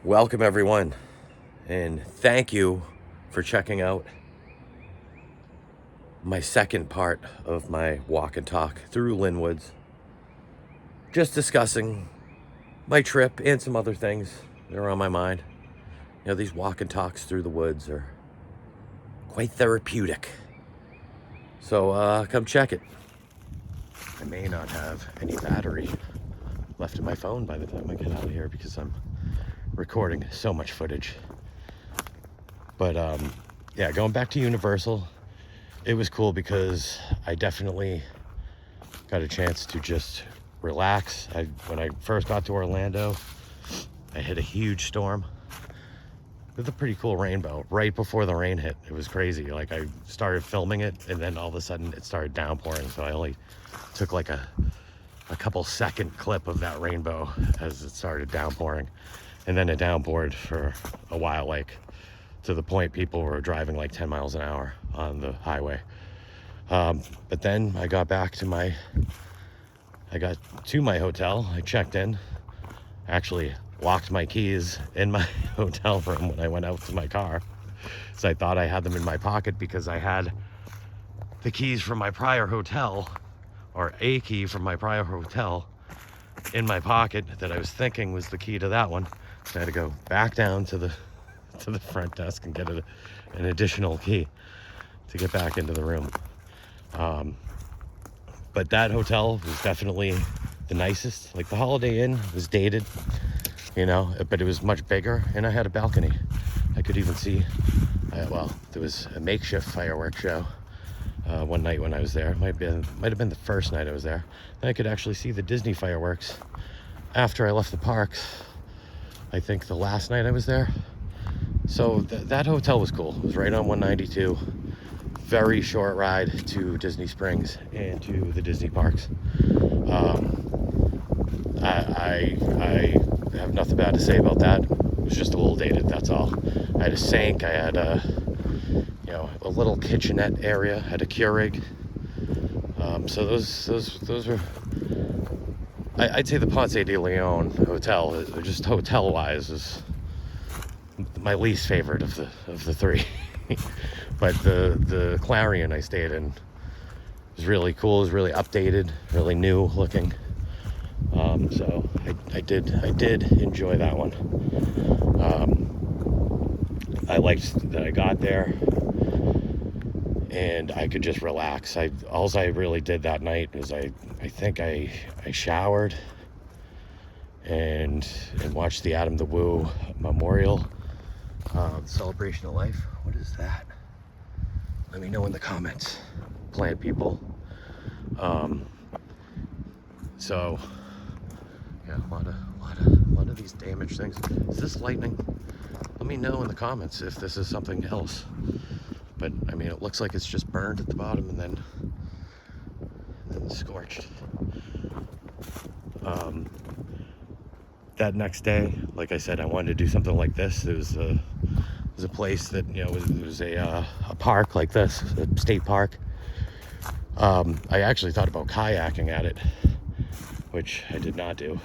Welcome, everyone, and thank you for checking out my second part of my walk and talk through Lynn Woods. Just discussing my trip and some other things that are on my mind. You know, these walk and talks through the woods are quite therapeutic. So come check it. I may not have any battery left in my phone by the time I get out of here because I'm recording so much footage. But yeah, going back to Universal, it was cool because I definitely got a chance to just relax. When I first got to Orlando, I hit a huge storm with a pretty cool rainbow right before the rain hit. It was crazy. Like, I started filming it and then all of a sudden it started downpouring. So I only took like a couple second clip of that rainbow as it started downpouring. And then it downpoured for a while, like to the point people were driving like 10 miles an hour on the highway. But then I got to my hotel. I checked in, actually locked my keys in my hotel room when I went out to my car. So I thought I had them in my pocket because I had the keys from my prior hotel, or a key from my prior hotel, in my pocket that I was thinking was the key to that one. So I had to go back down to the front desk and get an additional key to get back into the room. But that hotel was definitely the nicest. Like, the Holiday Inn was dated, you know, but it was much bigger, and I had a balcony. I could even see, there was a makeshift fireworks show one night when I was there. Might have been the first night I was there. Then I could actually see the Disney fireworks after I left the parks. I think the last night I was there. So that hotel was cool. It was right on 192. Very short ride to Disney Springs and to the Disney parks. I have nothing bad to say about that. It was just a little dated, that's all. I had a sink. I had a little kitchenette area. I had a Keurig. So those were. I'd say the Ponce de Leon hotel, just hotel-wise, is my least favorite of the three. But the Clarion I stayed in was really cool. It was really updated, really new looking. So I did enjoy that one. I liked that I got there and I could just relax. All I really did that night was I think I showered and watched the Adam the Woo Memorial Celebration of Life. What is that? Let me know in the comments, plant people. So yeah, a lot of these damaged things. Is this lightning? Let me know in the comments if this is something else. But I mean, it looks like it's just burned at the bottom and then scorched. That next day, like I said, I wanted to do something like this. There was a place that, you know, it was a park like this, a state park. I actually thought about kayaking at it, which I did not do.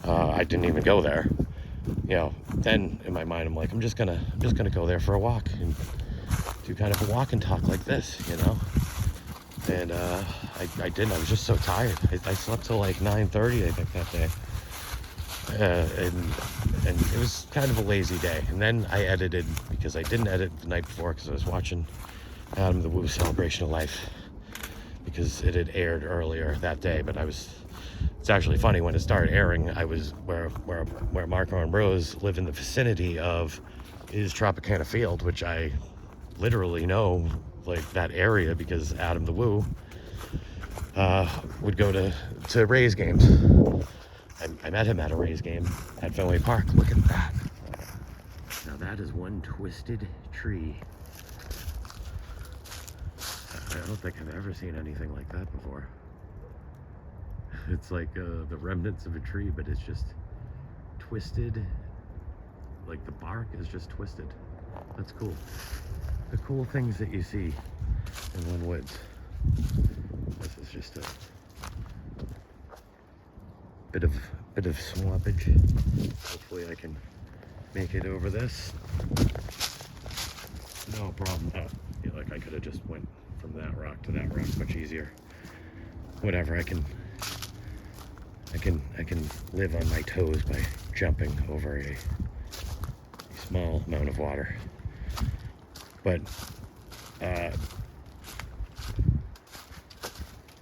I didn't even go there. You know, then in my mind, I'm like, I'm just gonna go there for a walk and do kind of a walk and talk like this, you know. And I didn't. I was just so tired. I slept till like 9:30, I think, that day. And it was kind of a lazy day. And then I edited, because I didn't edit the night before because I was watching Adam the Woo Celebration of Life, because it had aired earlier that day. But it's actually funny, when it started airing, I was where Marco and Rose live, in the vicinity of is Tropicana Field, which I literally know, like, that area, because Adam the Woo would go to Rays games. I met him at a Rays game at Fenway Park. Look at that. Now that is one twisted tree. I don't think I've ever seen anything like that before. It's like the remnants of a tree, but it's just twisted. Like, the bark is just twisted. That's cool. The cool things that you see in Lynn Woods. This is just a bit bit of swampage. Hopefully I can make it over this. No problem. Oh, yeah, like I could have just went from that rock to that rock much easier. Whatever, I can live on my toes by jumping over a small amount of water. But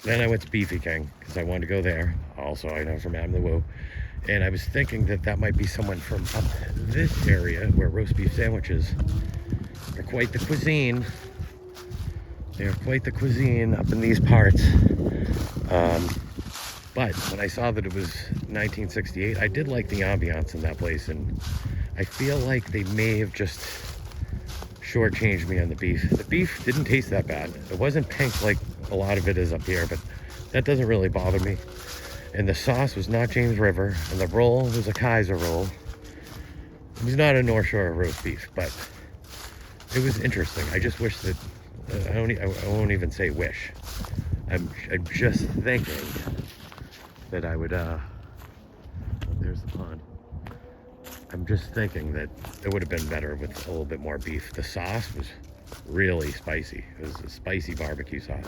then I went to Beefy King because I wanted to go there. Also, I know from Adam the Woo. And I was thinking that might be someone from up this area where roast beef sandwiches are quite the cuisine. They're quite the cuisine up in these parts. But when I saw that it was 1968, I did like the ambiance in that place, and I feel like they may have just shortchanged me on the beef. The beef didn't taste that bad. It wasn't pink like a lot of it is up here, but that doesn't really bother me. And the sauce was not James River, and the roll was a Kaiser roll. It was not a North Shore roast beef, but it was interesting. I just wish that I won't even say wish. I'm just thinking that I would, there's the pond. I'm just thinking that it would have been better with a little bit more beef. The sauce was really spicy. It was a spicy barbecue sauce.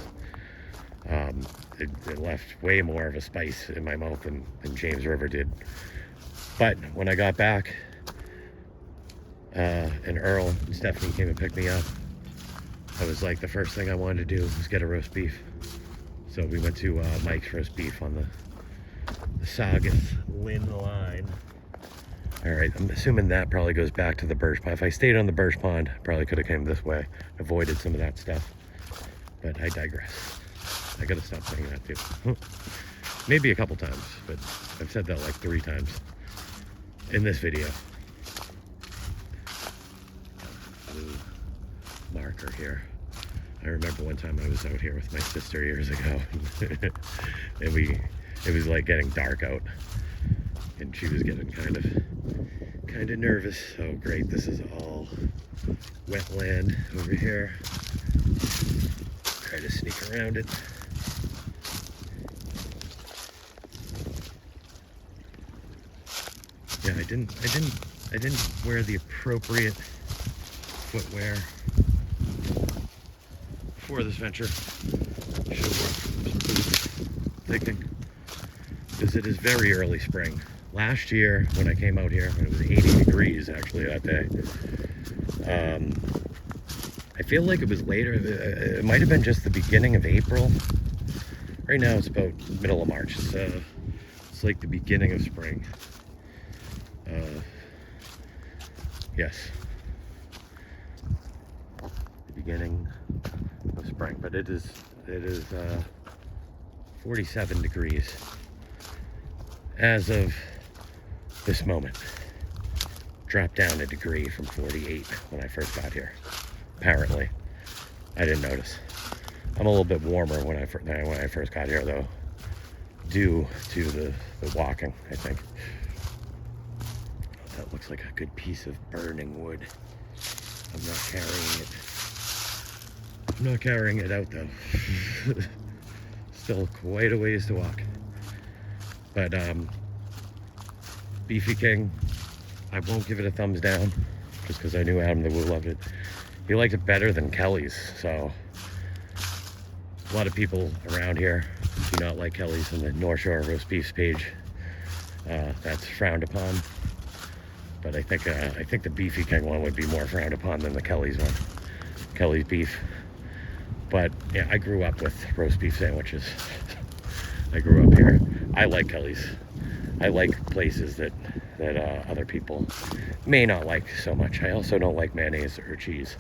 It left way more of a spice in my mouth than James River did. But when I got back, and Earl and Stephanie came and picked me up, I was like, the first thing I wanted to do was get a roast beef. So we went to Mike's Roast Beef on the Saugus Lynn line. All right, I'm assuming that probably goes back to the Birch Pond. If I stayed on the Birch Pond, I probably could have came this way, avoided some of that stuff. But I digress. I gotta stop saying that too. Maybe a couple times, but I've said that like 3 times in this video. Blue marker here. I remember one time I was out here with my sister years ago, and it was like getting dark out, and she was getting kind of nervous. Oh great, this is all wetland over here. Try to sneak around it. Yeah, I didn't wear the appropriate footwear for this venture. Should have worn some boots, thinking, because it is very early spring. Last year when I came out here, it was 80 degrees actually that day. I feel like it was later. It might have been just the beginning of April. Right now it's about middle of March. It's like the beginning of spring. Yes, the beginning of spring, but it is 47 degrees as of this moment. Dropped down a degree from 48 when I first got here. Apparently, I didn't notice. I'm a little bit warmer when I first got here, though, due to the walking, I think. That looks like a good piece of burning wood. I'm not carrying it. I'm not carrying it out, though. Still quite a ways to walk. But Beefy King, I won't give it a thumbs down, just because I knew Adam the Woo loved it. He liked it better than Kelly's, so a lot of people around here do not like Kelly's on the North Shore Roast Beefs page. That's frowned upon. But I think the Beefy King one would be more frowned upon than the Kelly's one. Kelly's beef. But yeah, I grew up with roast beef sandwiches. I grew up here. I like Kelly's. I like places that other people may not like so much. I also don't like mayonnaise or cheese.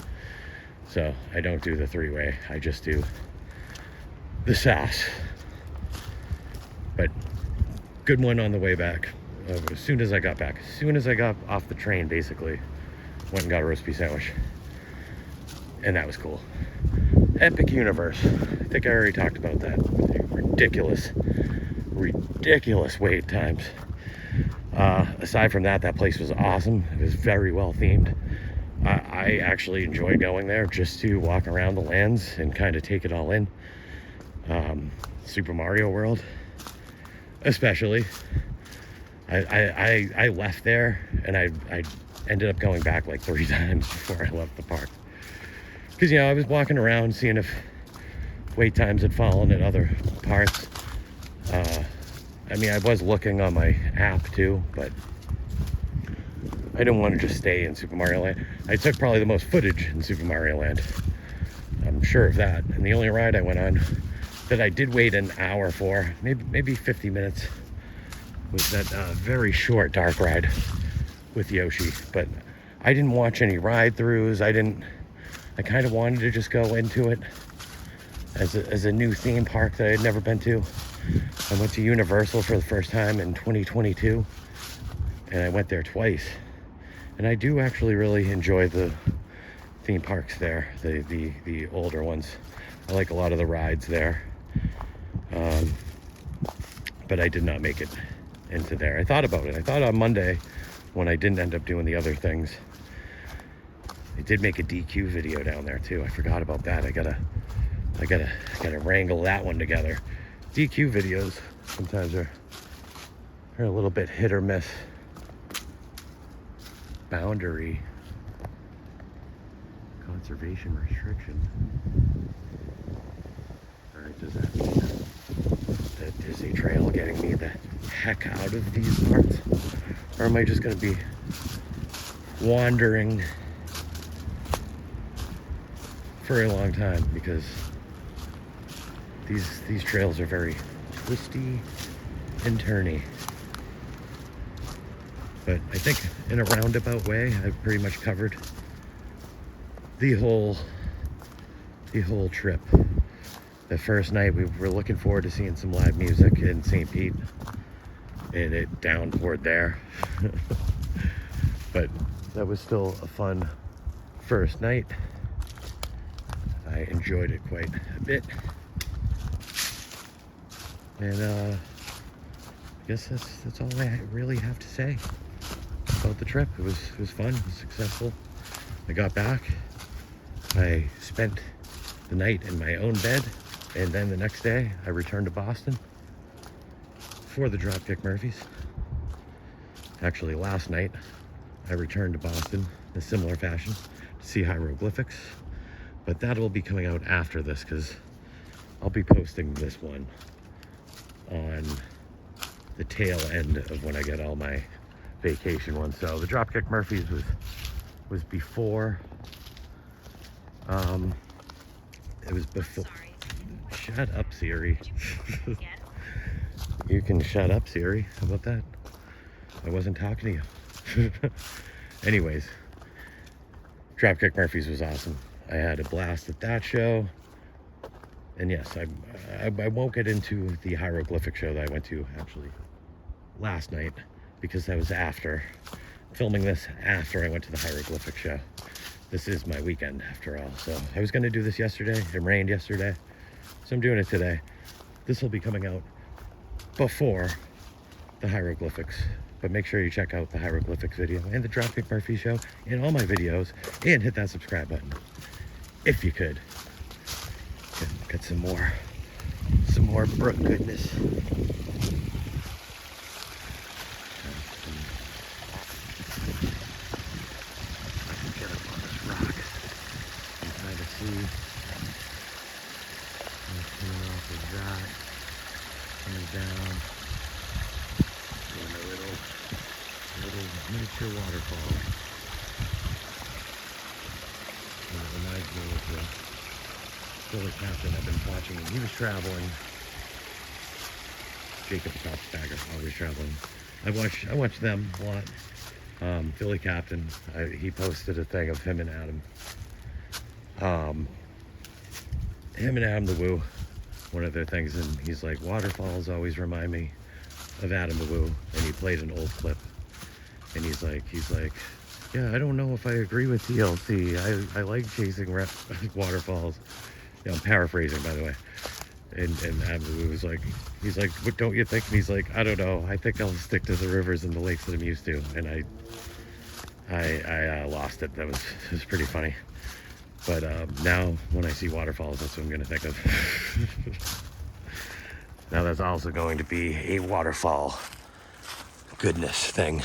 So I don't do the 3-way. I just do the sauce. But good one on the way back. As soon as I got back. As soon as I got off the train, basically, went and got a roast beef sandwich. And that was cool. Epic Universe. I think I already talked about that. Ridiculous wait times. Aside from that place was awesome. It was very well themed. I actually enjoy going there just to walk around the lands and kind of take it all in. Super Mario World, especially. I left there, and I ended up going back like 3 times before I left the park. Because, I was walking around seeing if wait times had fallen at other parts. I was looking on my app too, but I didn't want to just stay in Super Mario Land. I took probably the most footage in Super Mario Land. I'm sure of that. And the only ride I went on that I did wait an hour for, maybe 50 minutes, was that very short dark ride with Yoshi. But I didn't watch any ride-throughs. I kind of wanted to just go into it as a new theme park that I had never been to. I went to Universal for the first time in 2022, and I went there twice. And I do actually really enjoy the theme parks there, the older ones. I like a lot of the rides there. But I did not make it into there. I thought about it. I thought on Monday, when I didn't end up doing the other things, I did make a DQ video down there too. I forgot about that. I gotta wrangle that one together. DQ videos sometimes are a little bit hit or miss. Boundary conservation restriction. All right, does that mean the Disney Trail getting me the heck out of these parts, or am I just going to be wandering for a long time? Because these trails are very twisty and turny. But I think in a roundabout way, I've pretty much covered the whole trip. The first night we were looking forward to seeing some live music in St. Pete, and it downpoured there. But that was still a fun first night. I enjoyed it quite a bit. And I guess that's all I really have to say about the trip. It was fun, it was successful. I got back, I spent the night in my own bed, and then the next day I returned to Boston for the Dropkick Murphys. Actually, last night I returned to Boston in a similar fashion to see hieroglyphics, but that'll be coming out after this because I'll be posting this one on the tail end of when I get all my vacation ones. So the Dropkick Murphys was before. It was before. Shut up, Siri. You can shut up, Siri. How about that? I wasn't talking to you. Anyways, Dropkick Murphys was awesome. I had a blast at that show. And yes, I won't get into the hieroglyphic show that I went to actually last night, because that was after filming this, after I went to the hieroglyphic show. This is my weekend after all. So I was going to do this yesterday. It rained yesterday, so I'm doing it today. This will be coming out before the hieroglyphics, but make sure you check out the hieroglyphics video and the Dropkick Murphy show and all my videos, and hit that subscribe button if you could. Get some more brook goodness. Get up on this rock and try to see what's coming off of that. Coming down. Doing a little miniature waterfall. And it reminds me of the Billy Captain I've been watching. He was traveling. Jacob Stoppstagger, always traveling. I watched them a lot. Billy Captain, he posted a thing of him and Adam. Him and Adam the Woo, one of their things, and he's like, waterfalls always remind me of Adam the Woo, and he played an old clip, and he's like, yeah, I don't know if I agree with TLC. I like chasing waterfalls. Yeah, I'm paraphrasing, by the way. And Adam was like, he's like, what don't you think? And he's like, I don't know. I think I'll stick to the rivers and the lakes that I'm used to. And I lost it. It was pretty funny. But now when I see waterfalls, that's what I'm going to think of. Now that's also going to be a waterfall goodness thing.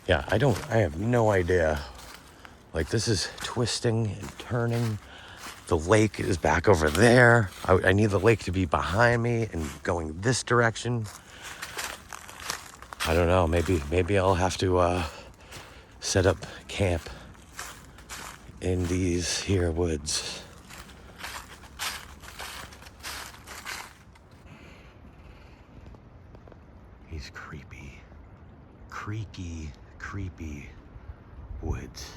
Yeah, I have no idea. Like, this is twisting and turning. The lake is back over there. I need the lake to be behind me and going this direction. I don't know, maybe I'll have to set up camp in these here woods. These creepy woods.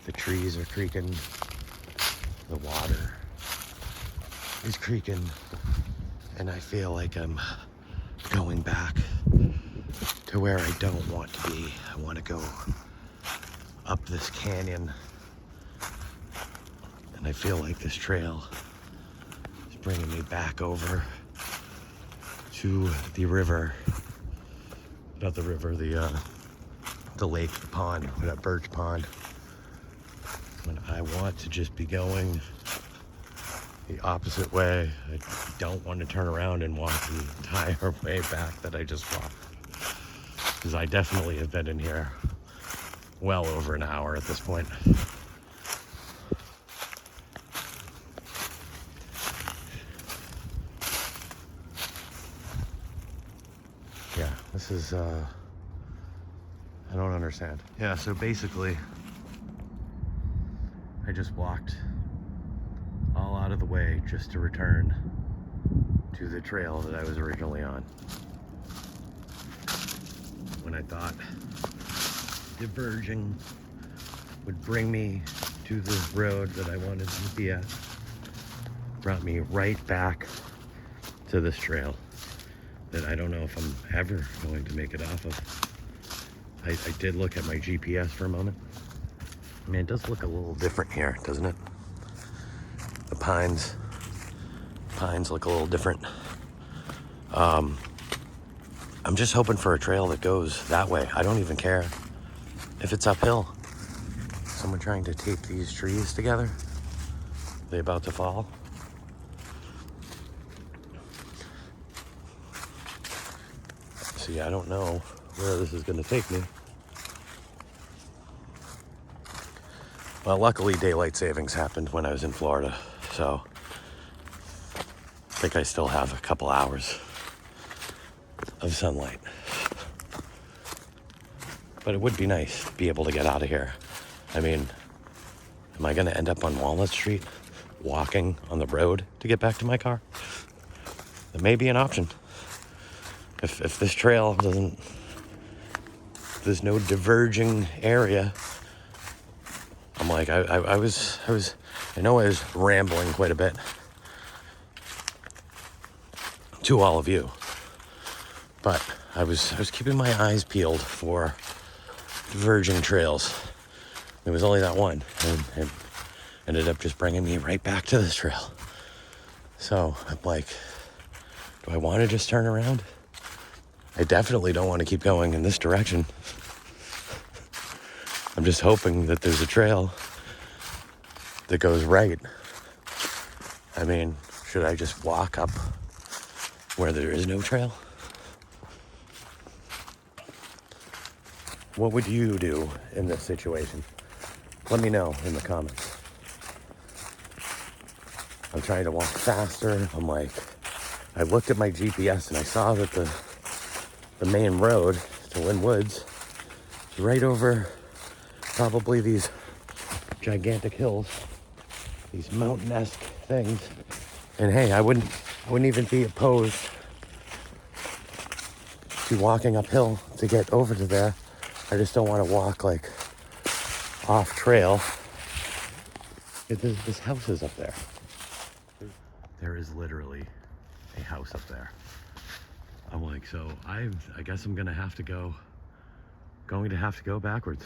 The trees are creaking. The water is creaking. And I feel like I'm going back to where I don't want to be. I want to go up this canyon. And I feel like this trail is bringing me back over to the river. Not the river, the lake, the pond, that birch pond. When I want to just be going the opposite way. I don't want to turn around and walk the entire way back that I just walked. Because I definitely have been in here well over an hour at this point. Yeah, this is, I don't understand. Yeah, so basically, I just walked all out of the way just to return to the trail that I was originally on. When I thought diverging would bring me to the road that I wanted to be at, brought me right back to this trail that I don't know if I'm ever going to make it off of. I did look at my GPS for a moment. I mean, it does look a little different here, doesn't it? The pines look a little different. I'm just hoping for a trail that goes that way. I don't even care if it's uphill. Someone trying to tape these trees together. Are they about to fall? See, I don't know where this is going to take me. Well, luckily daylight savings happened when I was in Florida, so I think I still have a couple hours of sunlight. But it would be nice to be able to get out of here. I mean, am I going to end up on Walnut Street walking on the road to get back to my car? That may be an option. If this trail doesn't, there's no diverging area. I'm like, I know I was rambling quite a bit to all of you, but I was keeping my eyes peeled for diverging trails. There was only that one, and it ended up just bringing me right back to this trail. So I'm like, do I want to just turn around? I definitely don't want to keep going in this direction. I'm just hoping that there's a trail that goes right. I mean, should I just walk up where there is no trail? What would you do in this situation? Let me know in the comments. I'm trying to walk faster. I'm like, I looked at my GPS and I saw that the main road to Lynn Woods is right over probably these gigantic hills, these mountain-esque things. And hey, I wouldn't even be opposed to walking uphill to get over to there. I just don't want to walk like off trail. This house is up there. There is literally a house up there. I'm like, so I guess I'm going to have to go backwards.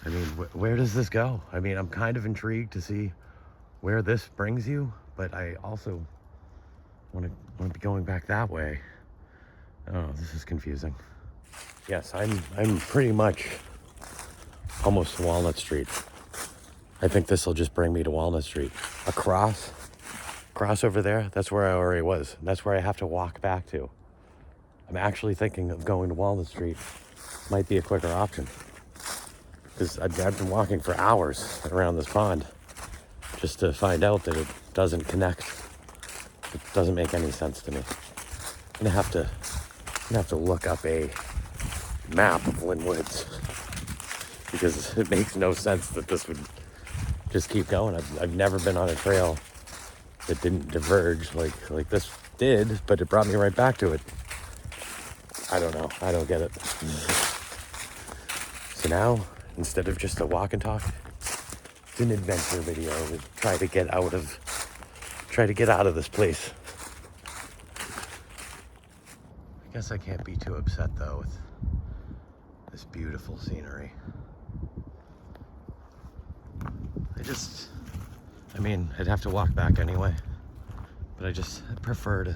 I mean, where does this go? I mean, I'm kind of intrigued to see where this brings you, but I also want to be going back that way. Oh, this is confusing. Yes, I'm pretty much almost to Walnut Street. I think this will just bring me to Walnut Street. Across cross over there, that's where I already was. That's where I have to walk back to. I'm actually thinking of going to Walnut Street. Might be a quicker option. Because I've been walking for hours around this pond just to find out that it doesn't connect. It doesn't make any sense to me. I'm gonna have to look up a map of Lynn Woods because it makes no sense that this would just keep going. I've never been on a trail that didn't diverge like this did, but it brought me right back to it. I don't know. I don't get it. So now, instead of just a walk and talk, it's an adventure video to try to get out of this place. I guess I can't be too upset though with this beautiful scenery. I'd have to walk back anyway, but I prefer to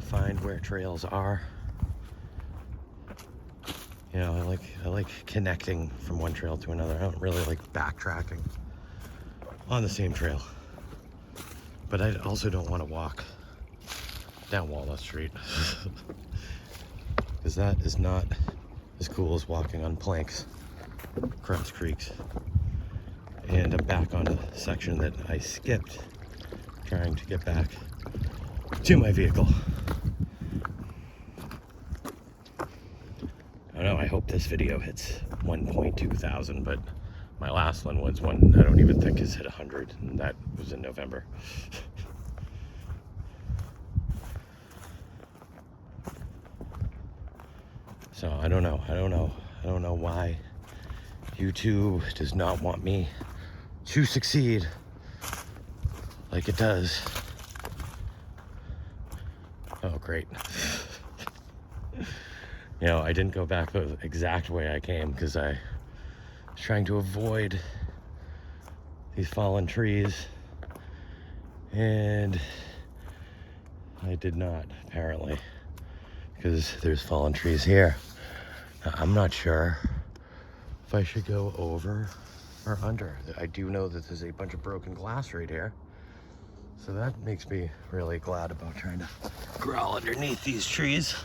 find where trails are. You know, I like connecting from one trail to another. I don't really like backtracking on the same trail, but I also don't want to walk down Walnut Street because that is not as cool as walking on planks across creeks. And I'm back on a section that I skipped trying to get back to my vehicle. I don't know, I hope this video hits 1.2 thousand, but my last one was one I don't even think has hit 100, and that was in November. So I don't know why YouTube does not want me to succeed like it does. Oh, great. You know, I didn't go back the exact way I came because I was trying to avoid these fallen trees, and I did not, apparently, because there's fallen trees here. Now, I'm not sure if I should go over or under. I do know that there's a bunch of broken glass right here, so that makes me really glad about trying to crawl underneath these trees.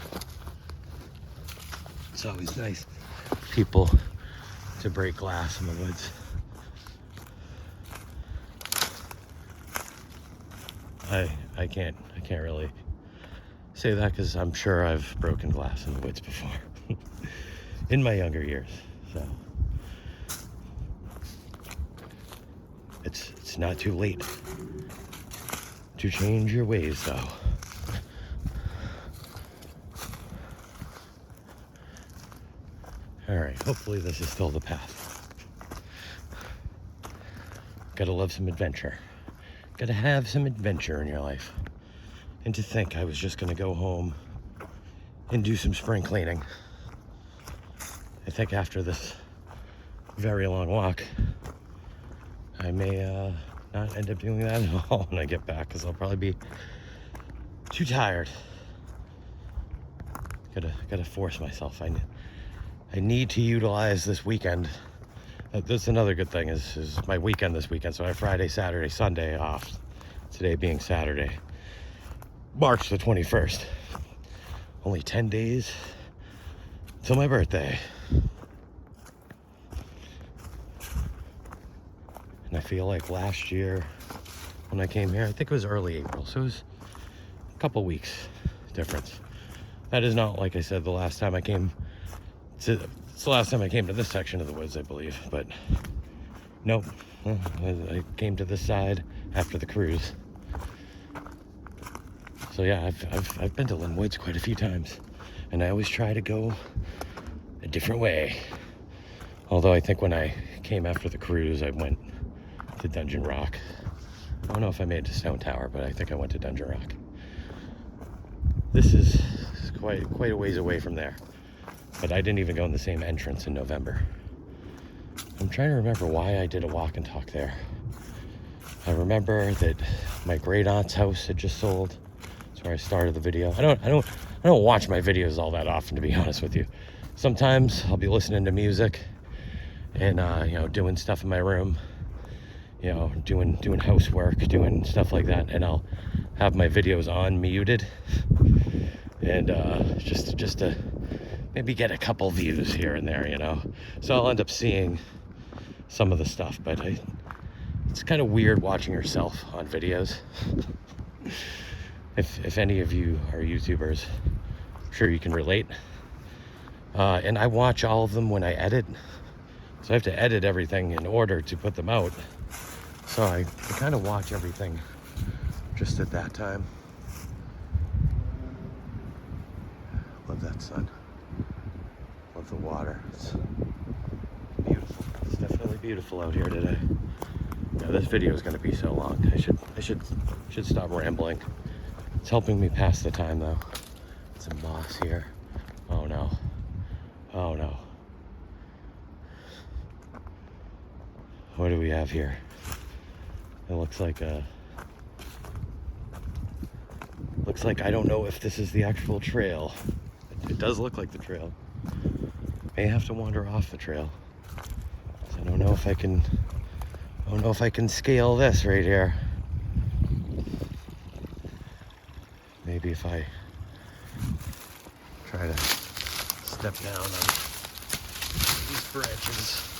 It's always nice people to break glass in the woods. I can't really say that because I'm sure I've broken glass in the woods before in my younger years. So it's not too late to change your ways, though. All right, hopefully this is still the path. Gotta love some adventure. Gotta have some adventure in your life. And to think I was just gonna go home and do some spring cleaning. I think after this very long walk, I may not end up doing that at all when I get back, because I'll probably be too tired. Gotta force myself. I need to utilize this weekend. That's another good thing is my weekend this weekend. So I have Friday, Saturday, Sunday off. Today being Saturday, March the 21st. Only 10 days till my birthday. And I feel like last year when I came here, I think it was early April. So it was a couple weeks difference. That is not, like I said, the last time I came it's the last time I came to this section of the woods, I believe, but nope. I came to this side after the cruise. So yeah, I've been to Lynn Woods quite a few times, and I always try to go a different way. Although I think when I came after the cruise, I went to Dungeon Rock. I don't know if I made it to Stone Tower, but I think I went to Dungeon Rock. This is quite a ways away from there. But I didn't even go in the same entrance in November. I'm trying to remember why I did a walk and talk there. I remember that my great aunt's house had just sold. That's where I started the video. I don't watch my videos all that often, to be honest with you. Sometimes I'll be listening to music and doing stuff in my room, you know, doing housework, doing stuff like that, and I'll have my videos on muted, and just to maybe get a couple views here and there, you know. So I'll end up seeing some of the stuff, but it's kind of weird watching yourself on videos. If any of you are YouTubers, I'm sure you can relate. And I watch all of them when I edit, so I have to edit everything in order to put them out. So I kind of watch everything just at that time. Love that sun. Love the water. It's beautiful. It's definitely beautiful out here today. Yeah, this video is going to be so long. I should stop rambling. It's helping me pass the time though. Some moss here. Oh no. Oh no. What do we have here? It looks like I don't know if this is the actual trail. It does look like the trail. May have to wander off the trail. So I don't know if I can scale this right here. Maybe if I try to step down on these branches.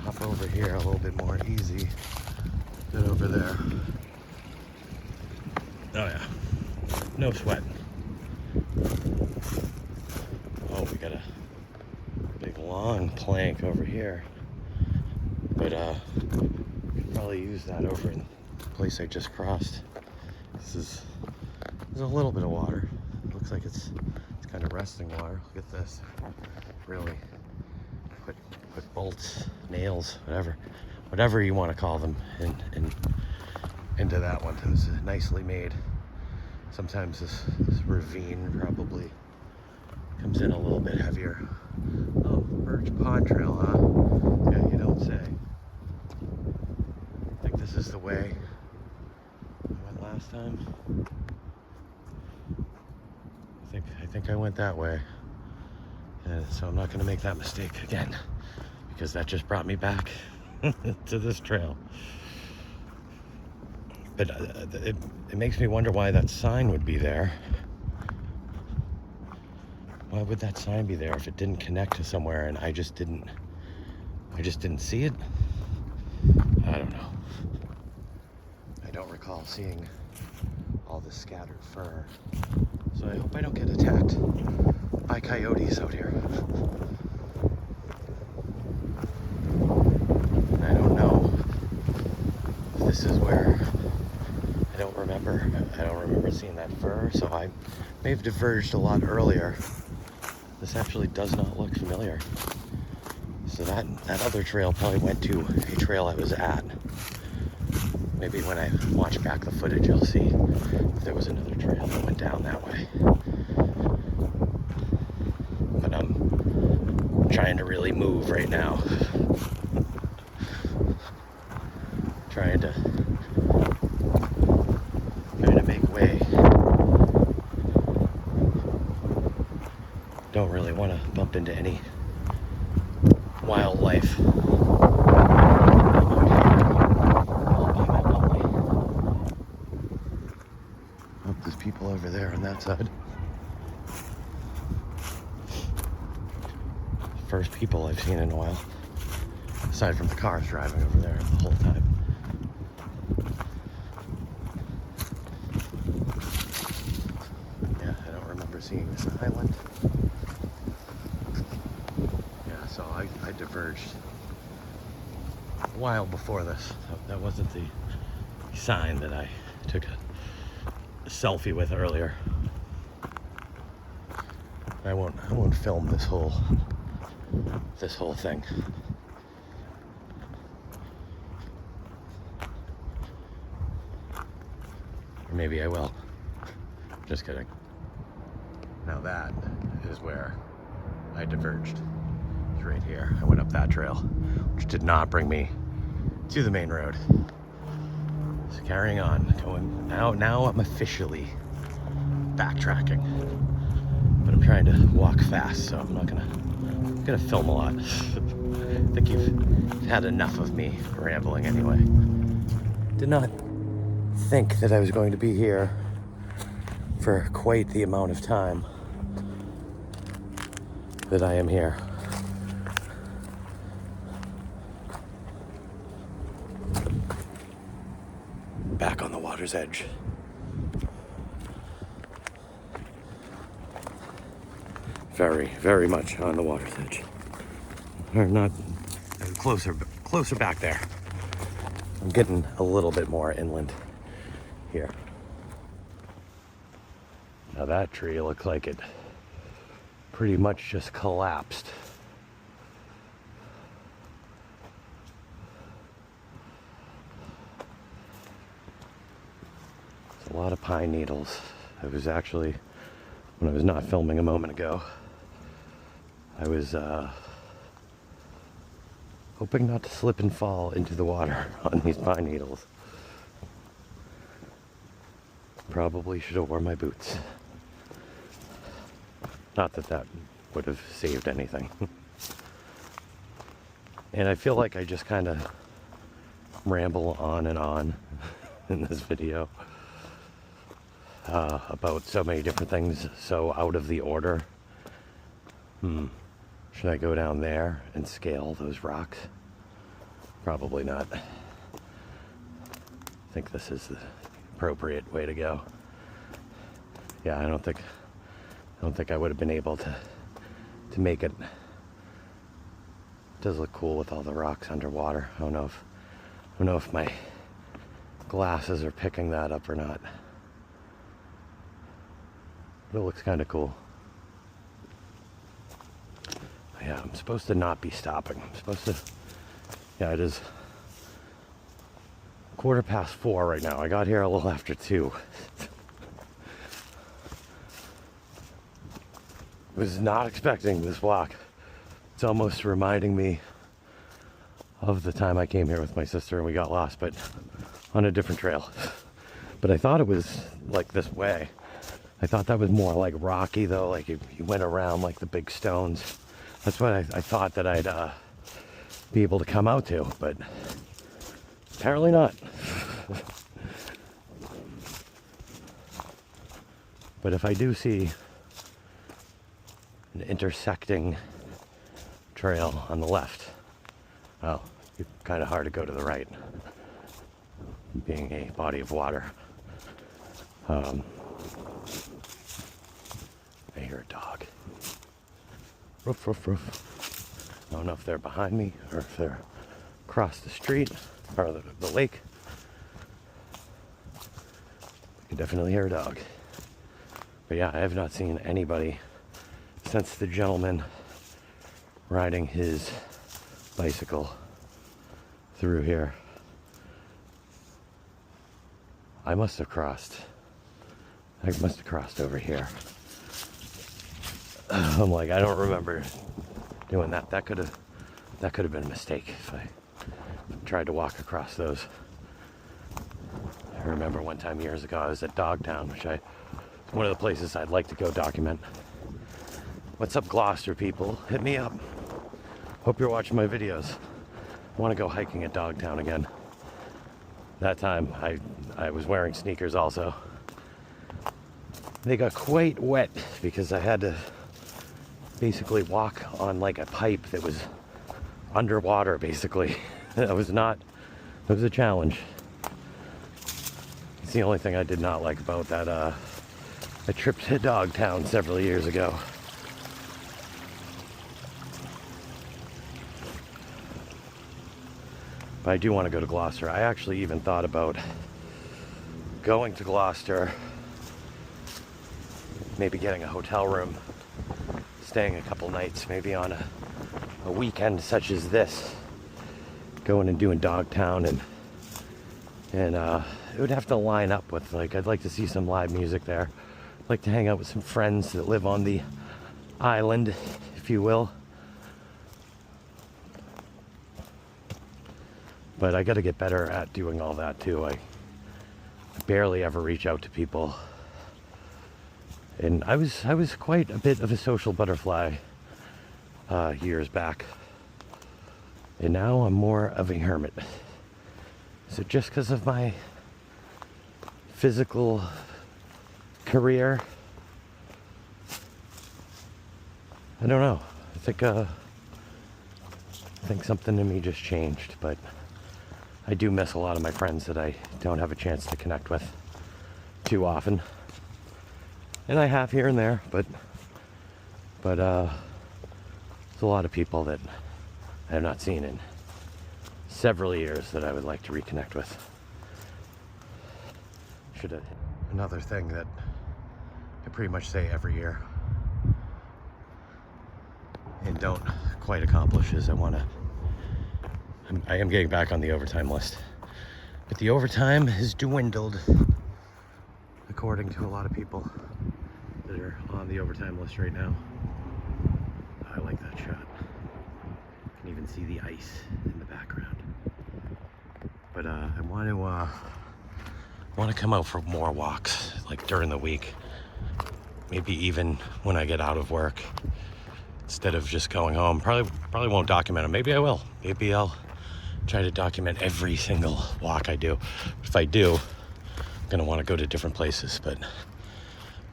Hop over here a little bit more easy. Get over there. Oh yeah, no sweat. Oh, we got a big long plank over here, but could probably use that over in the place I just crossed. There's a little bit of water. It looks like it's kind of resting water. Look at this. Really put bolts, nails, whatever you want to call them, into that one. It was nicely made. Sometimes this ravine probably comes in a little bit heavier. Oh, Birch Pond Trail, huh? Yeah, you don't say. I think this is the way I went last time. I think I went that way. And so I'm not going to make that mistake again, because that just brought me back to this trail. But it makes me wonder why that sign would be there. Why would that sign be there if it didn't connect to somewhere and I just didn't see it? I don't know. I don't recall seeing all this scattered fur. So I hope I don't get attacked by coyotes out here. I don't know if this is where, I don't remember seeing that fur, so I may have diverged a lot earlier. This actually does not look familiar. So that other trail probably went to a trail I was at. Maybe when I watch back the footage, you'll see if there was another trail that went down that way. But I'm trying to really move right now. Trying to make way. Don't really want to bump into any wildlife. Oh, there's people over there on that side. First people I've seen in a while, aside from the cars driving over there the whole time. Yeah, I don't remember seeing this island. Yeah, so I diverged a while before this. That wasn't the sign that I took a selfie with earlier. I won't film this whole thing. Or maybe I will. Just kidding. Now that is where I diverged. It's right here. I went up that trail, which did not bring me to the main road. So carrying on, going now I'm officially backtracking. But I'm trying to walk fast, so I'm not gonna film a lot. think you've had enough of me rambling anyway. Did not think that I was going to be here for quite the amount of time that I am here. Back on the water's edge. Very, very much on the water's edge. Or not, closer back there. I'm getting a little bit more inland here. Now that tree looks like it pretty much just collapsed. It's a lot of pine needles. I was actually, when I was not filming a moment ago, I was hoping not to slip and fall into the water on these pine needles. Probably should have worn my boots. Not that that would have saved anything. And I feel like I just kind of ramble on and on in this video about so many different things, so out of the order. Should I go down there and scale those rocks? Probably not. I think this is the appropriate way to go. Yeah, I don't think I would have been able to make it. It does look cool with all the rocks underwater. I don't know if my glasses are picking that up or not. But it looks kind of cool. Yeah, I'm supposed to not be stopping. I'm supposed to, yeah, it is 4:15 right now. I got here a little after 2. Was not expecting this walk. It's almost reminding me of the time I came here with my sister and we got lost, but on a different trail. But I thought it was like this way. I thought that was more like rocky though, like you went around like the big stones. That's what I thought that I'd be able to come out to, but apparently not. But if I do see an intersecting trail on the left, well, it's kind of hard to go to the right, being a body of water. I hear a dog. Roof, roof, roof. I don't know if they're behind me or if they're across the street or the lake. I can definitely hear a dog. But yeah, I have not seen anybody since the gentleman riding his bicycle through here. I must have crossed over here. I'm like, I don't remember doing that. That could have been a mistake if I tried to walk across those. I remember one time years ago I was at Dogtown, which is one of the places I'd like to go document. What's up, Gloucester people? Hit me up. Hope you're watching my videos. I want to go hiking at Dogtown again. That time I was wearing sneakers also. They got quite wet because I had to basically walk on like a pipe that was underwater basically. It was a challenge. It's the only thing I did not like about that trip to Dogtown several years ago. But I do want to go to Gloucester. I actually even thought about going to Gloucester, maybe getting a hotel room, staying a couple nights, maybe on a weekend such as this, going and doing Dogtown, and it would have to line up with, like, I'd like to see some live music there. I'd like to hang out with some friends that live on the island, if you will. But I got to get better at doing all that too. I barely ever reach out to people. And I was quite a bit of a social butterfly years back. And now I'm more of a hermit. Is it just because of my physical career? I don't know. I think something in me just changed, but I do miss a lot of my friends that I don't have a chance to connect with too often. And I have here and there, but there's a lot of people that I have not seen in several years that I would like to reconnect with. Another thing that I pretty much say every year and don't quite accomplish is I am getting back on the overtime list. But the overtime has dwindled, according to a lot of people that are on the overtime list right now. I like that shot. You can even see the ice in the background. But I want to come out for more walks, like during the week. Maybe even when I get out of work, instead of just going home. Probably won't document them. Maybe I will. Maybe I'll try to document every single walk I do. If I do, I'm gonna want to go to different places, but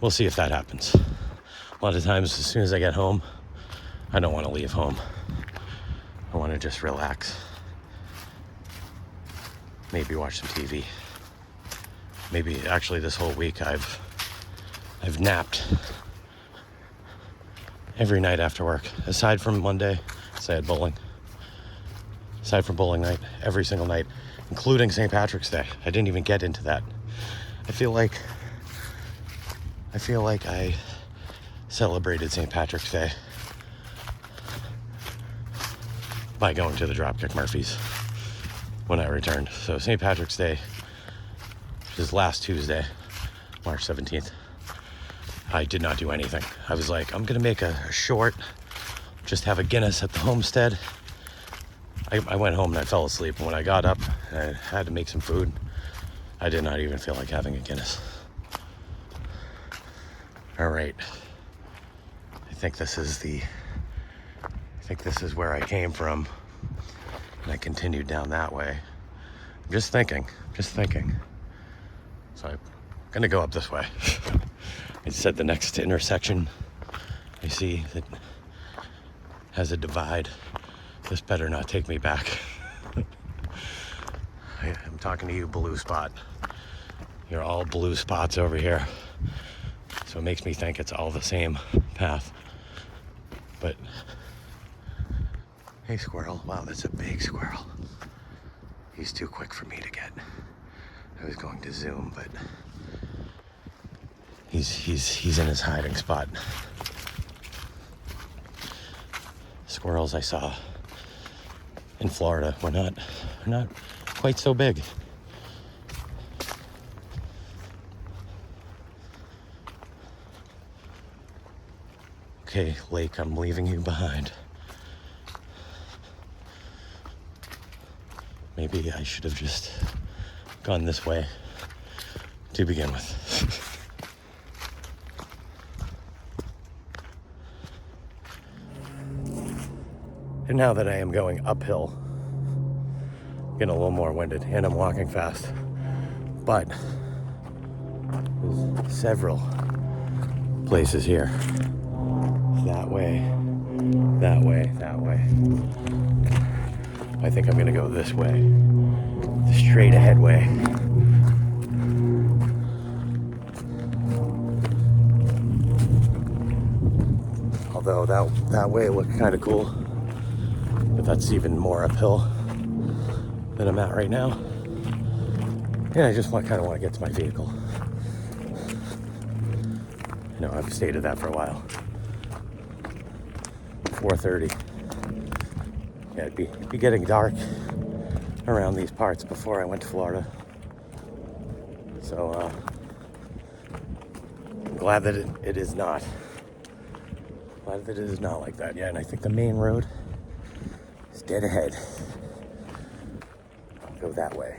we'll see if that happens. A lot of times, as soon as I get home, I don't want to leave home. I want to just relax. Maybe watch some TV. Maybe actually this whole week I've napped every night after work, aside from Monday, because I had bowling. Aside from bowling night, every single night, including St. Patrick's Day. I didn't even get into that. I feel like I celebrated St. Patrick's Day by going to the Dropkick Murphys when I returned. So St. Patrick's Day, which is last Tuesday, March 17th, I did not do anything. I was like, I'm gonna make a short, just have a Guinness at the homestead. I went home and I fell asleep, and when I got up and I had to make some food, I did not even feel like having a Guinness. All right, I think this is where I came from, and I continued down that way. I'm just thinking. So I'm gonna go up this way. I said the next intersection I see that has a divide. This better not take me back. I'm talking to you, blue spot. You're all blue spots over here. So it makes me think it's all the same path. But, hey squirrel, wow, that's a big squirrel. He's too quick for me to get. I was going to zoom, but he's in his hiding spot. Squirrels I saw in Florida were not quite so big. Okay, lake, I'm leaving you behind. Maybe I should have just gone this way to begin with. And now that I am going uphill, I'm getting a little more winded and I'm walking fast. But there's several places here. That way, that way, that way. I think I'm gonna go this way, the straight ahead way. Although that way looked kind of cool. But that's even more uphill than I'm at right now. And I just kind of want to get to my vehicle. You know, I've stated that for a while. 4:30. Yeah, it'd be getting dark around these parts before I went to Florida. So, I'm glad that it is not. Glad that it is not like that. Yeah, and I think the main road is dead ahead. I'll go that way.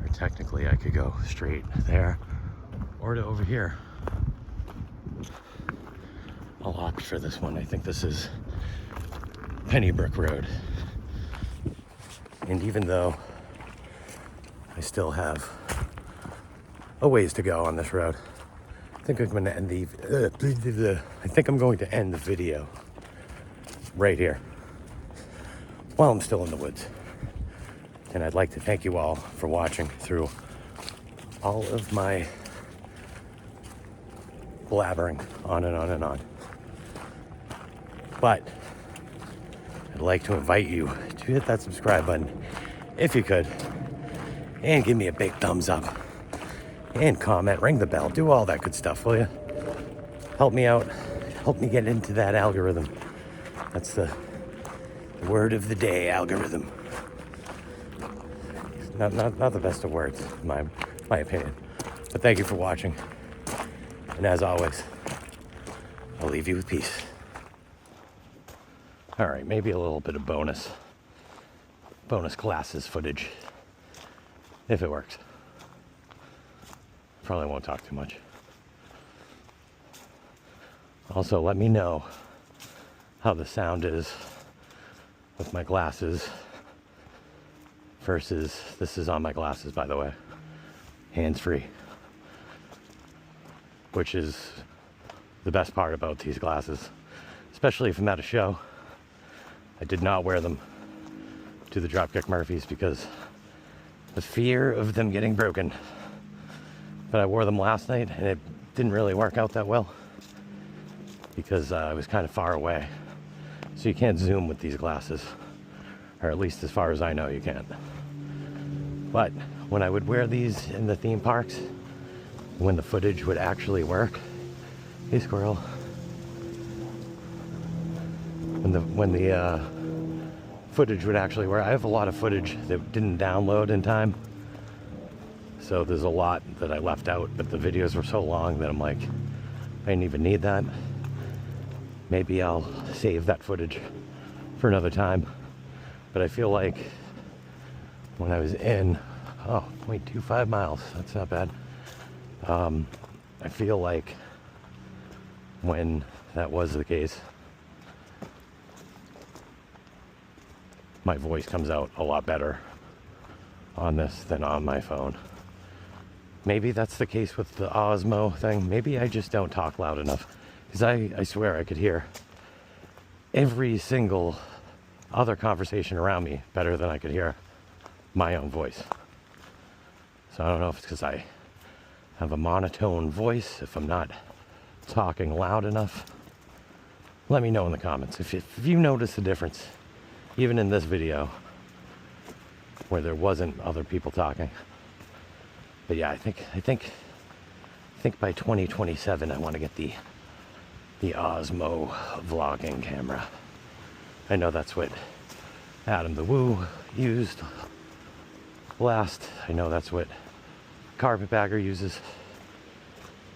Or technically I could go straight there or to over here. I'll opt for this one. I think this is Pennybrook Road. And even though I still have a ways to go on this road, I think I'm going to end the video right here while I'm still in the woods. And I'd like to thank you all for watching through all of my blabbering on and on and on. But I'd like to invite you to hit that subscribe button if you could, and give me a big thumbs up, and comment, ring the bell, do all that good stuff, will you? Help me out, help me get into that algorithm. That's the word of the day, algorithm. Not the best of words, in my opinion. But thank you for watching. And as always, I'll leave you with peace. All right, maybe a little bit of bonus glasses footage, if it works. Probably won't talk too much. Also, let me know how the sound is with my glasses versus, this is on my glasses, by the way, hands-free, which is the best part about these glasses, especially if I'm at a show. I did not wear them to the Dropkick Murphys because the fear of them getting broken. But I wore them last night and it didn't really work out that well because I was kind of far away. So you can't zoom with these glasses, or at least as far as I know you can't. But when I would wear these in the theme parks, when the footage would actually work, hey squirrel, when the footage would actually work, I have a lot of footage that didn't download in time, so there's a lot that I left out, but the videos were so long that I'm like, I didn't even need that. Maybe I'll save that footage for another time. But I feel like when I was in, 0.25 miles, that's not bad. I feel like when that was the case, my voice comes out a lot better on this than on my phone. Maybe that's the case with the Osmo thing. Maybe I just don't talk loud enough, because I swear I could hear every single other conversation around me better than I could hear my own voice. So I don't know if it's because I have a monotone voice, if I'm not talking loud enough. Let me know in the comments if you notice the difference, even in this video where there wasn't other people talking. But yeah, I think by 2027 I want to get the Osmo vlogging camera. I know that's what Adam the Woo used last. I know that's what Carpetbagger uses.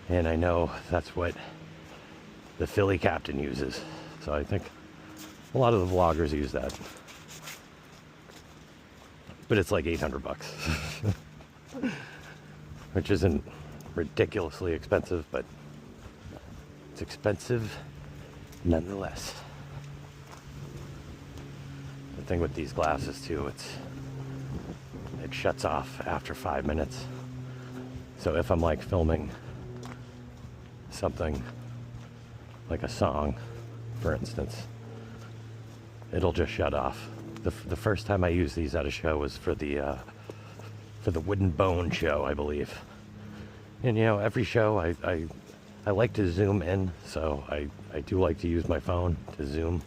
And I know that's what the Philly Captain uses. So I think a lot of the vloggers use that. But it's like $800. Which isn't ridiculously expensive, but it's expensive nonetheless. The thing with these glasses too, it shuts off after 5 minutes. So if I'm like filming something like a song, for instance, it'll just shut off. The first time I used these at a show was for the Woodland show, I believe. And you know, every show I like to zoom in, so I do like to use my phone to zoom,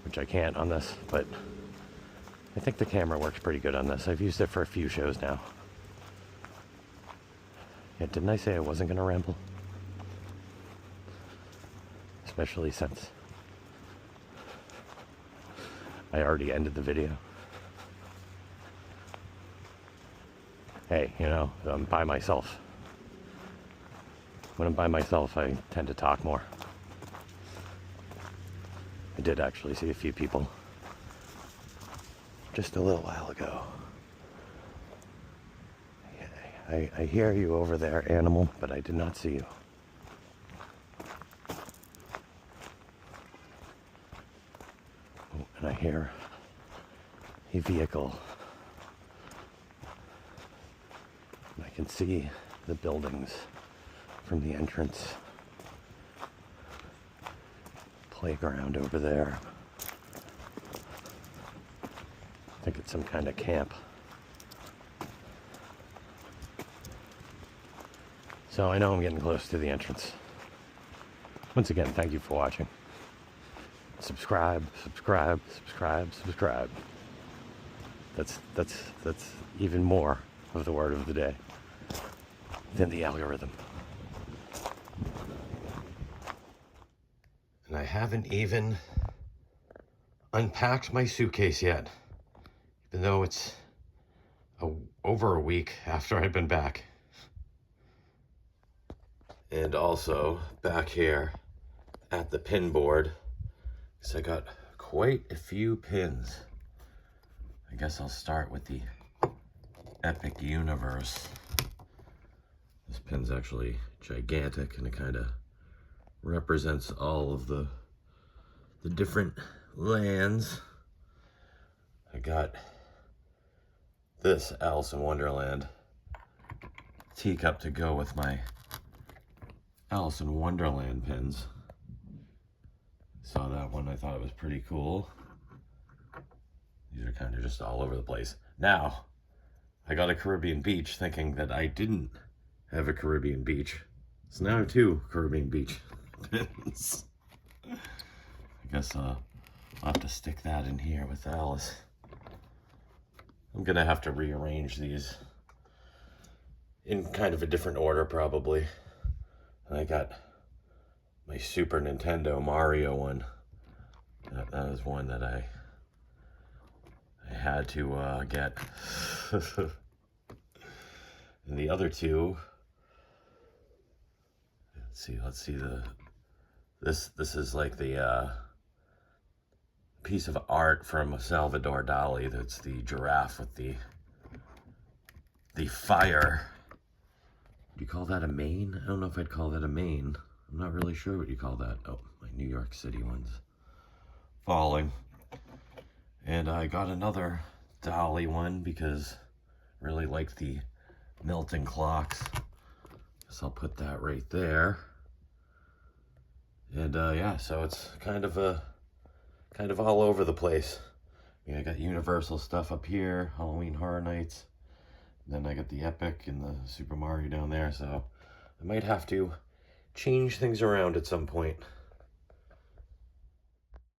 which I can't on this, but I think the camera works pretty good on this. I've used it for a few shows now. Yeah, didn't I say I wasn't gonna ramble? Especially since I already ended the video. Hey, you know, I'm by myself. When I'm by myself, I tend to talk more. I did actually see a few people just a little while ago. I hear you over there, animal, but I did not see you. hear a vehicle. I can see the buildings from the entrance. Playground over there. I think it's some kind of camp. So I know I'm getting close to the entrance. Once again, thank you for watching. Subscribe, subscribe, subscribe, subscribe. That's even more of the word of the day than the algorithm. And I haven't even unpacked my suitcase yet, even though it's over a week after I've been back. And also back here at the pin board, because I got quite a few pins. I guess I'll start with the Epic Universe. This pin's actually gigantic, and it kind of represents all of the different lands. I got this Alice in Wonderland teacup to go with my Alice in Wonderland pins. Saw that one, I thought it was pretty cool. These are kind of just all over the place. Now, I got a Caribbean beach thinking that I didn't have a Caribbean beach. So now I have 2 Caribbean beach pins. I guess I'll have to stick that in here with Alice. I'm gonna have to rearrange these in kind of a different order probably. And I got my Super Nintendo Mario one. That is one that I had to get. And the other 2, let's see this is like the piece of art from Salvador Dali. That's the giraffe with the fire. Do you call that a mane? I don't know if I'd call that a mane. I'm not really sure what you call that. Oh, my New York City one's falling. And I got another Dolly one because I really like the melting clocks. So I'll put that right there. And yeah, so it's kind of all over the place. I mean, I got Universal stuff up here, Halloween Horror Nights. Then I got the Epic and the Super Mario down there, so I might have to change things around at some point.